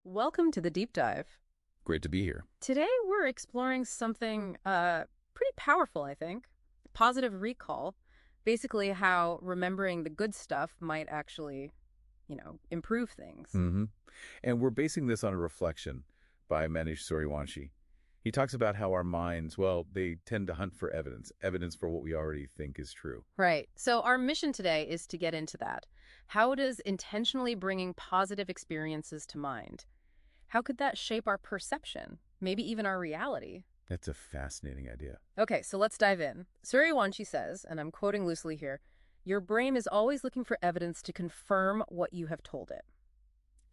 Welcome to the deep dive. Great to be here. Today we're exploring something pretty powerful, I think. Positive recall. Basically how remembering the good stuff might actually, improve things. hmm And we're basing this on a reflection by Manish Suryawanshi. He talks about how our minds, well, they tend to hunt for evidence, evidence for what we already think is true. Right. So our mission today is to get into that. How does intentionally bringing positive experiences to mind? How could that shape our perception? Maybe even our reality? That's a fascinating idea. Okay, so let's dive in. Suryawanshi says, and I'm quoting loosely here, your brain is always looking for evidence to confirm what you have told it.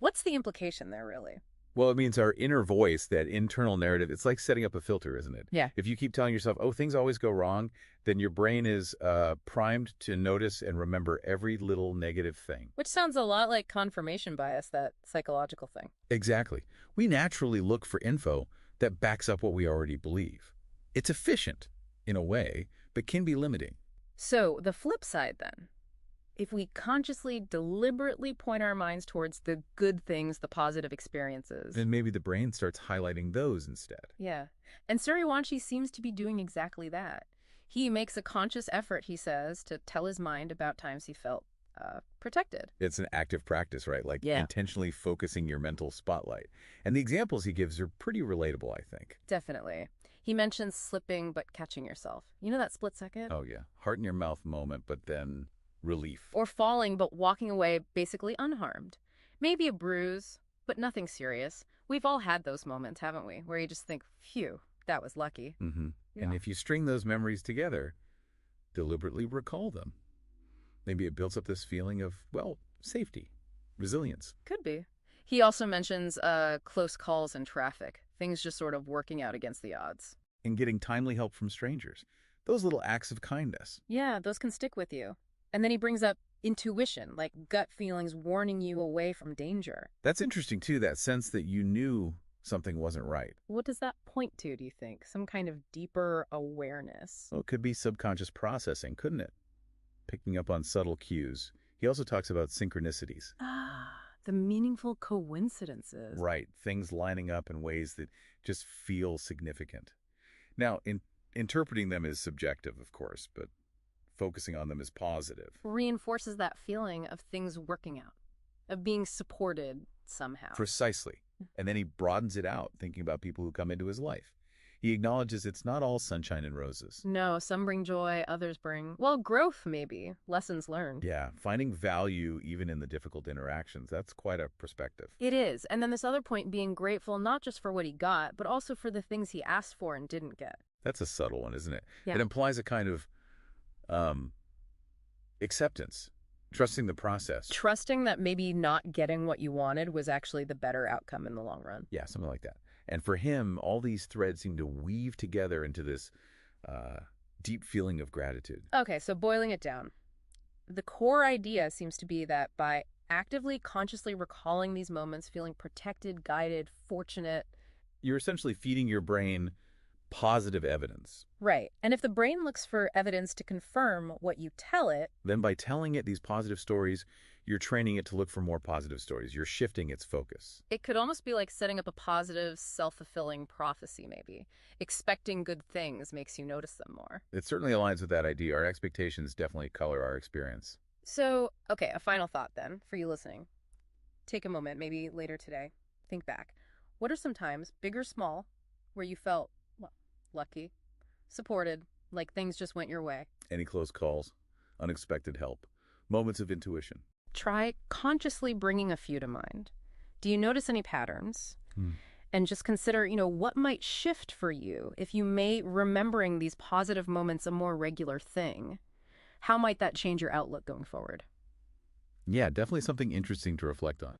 What's the implication there, really? Well, it means our inner voice, that internal narrative, it's like setting up a filter, isn't it? Yeah. If you keep telling yourself, oh, things always go wrong, then your brain is primed to notice and remember every little negative thing. Which sounds a lot like confirmation bias, that psychological thing. Exactly. We naturally look for info that backs up what we already believe. It's efficient, in a way, but can be limiting. So, the flip side then. If we consciously, deliberately point our minds towards the good things, the positive experiences. Then maybe the brain starts highlighting those instead. Yeah. And Suryawanshi seems to be doing exactly that. He makes a conscious effort, he says, to tell his mind about times he felt protected. It's an active practice, right? Like Yeah. intentionally focusing your mental spotlight. And the examples he gives are pretty relatable, I think. Definitely. He mentions slipping but catching yourself. You know that split second? Oh, yeah. Heart in your mouth moment, but then relief. Or falling but walking away basically unharmed. Maybe a bruise, but nothing serious. We've all had those moments, haven't we? Where you just think, phew, that was lucky. And if you string those memories together, deliberately recall them, maybe it builds up this feeling of, well, safety, resilience. Could be. He also mentions close calls in traffic, things just sort of working out against the odds. And getting timely help from strangers. Those little acts of kindness. Yeah, those can stick with you. And then he brings up intuition, like gut feelings warning you away from danger. That's interesting, too, that sense that you knew something wasn't right. What does that point to, do you think? Some kind of deeper awareness? Well, it could be subconscious processing, couldn't it? Picking up on subtle cues. He also talks about synchronicities. Ah, the meaningful coincidences. Right, things lining up in ways that just feel significant. Now, interpreting them is subjective, of course, but focusing on them is positive. Reinforces that feeling of things working out, of being supported somehow. Precisely. And then he broadens it out, thinking about people who come into his life. He acknowledges it's not all sunshine and roses. No, some bring joy, others bring, well, growth maybe, lessons learned. Yeah, finding value even in the difficult interactions, that's quite a perspective. It is. And then this other point, being grateful not just for what he got, but also for the things he asked for and didn't get. That's a subtle one, isn't it? Yeah. It implies a kind of acceptance, trusting the process. Trusting that maybe not getting what you wanted was actually the better outcome in the long run. Yeah, something like that. And for him, all these threads seem to weave together into this deep feeling of gratitude. Okay, so boiling it down. The core idea seems to be that by actively, consciously recalling these moments, feeling protected, guided, fortunate. You're essentially feeding your brain positive evidence. Right. And if the brain looks for evidence to confirm what you tell it, Then by telling it these positive stories, you're training it to look for more positive stories. You're shifting its focus. it could almost be like setting up a positive, self-fulfilling prophecy, maybe. Expecting good things makes you notice them more. It certainly aligns with that idea. Our expectations definitely color our experience. So, okay, a final thought then for you listening. Take a moment, maybe later today. Think back. What are some times, big or small, where you felt, well, lucky, supported, like things just went your way? Any close calls, unexpected help, moments of intuition. Try consciously bringing a few to mind. Do you notice any patterns? And just consider, what might shift for you if you made remembering these positive moments a more regular thing. How might that change your outlook going forward? Yeah, definitely something interesting to reflect on.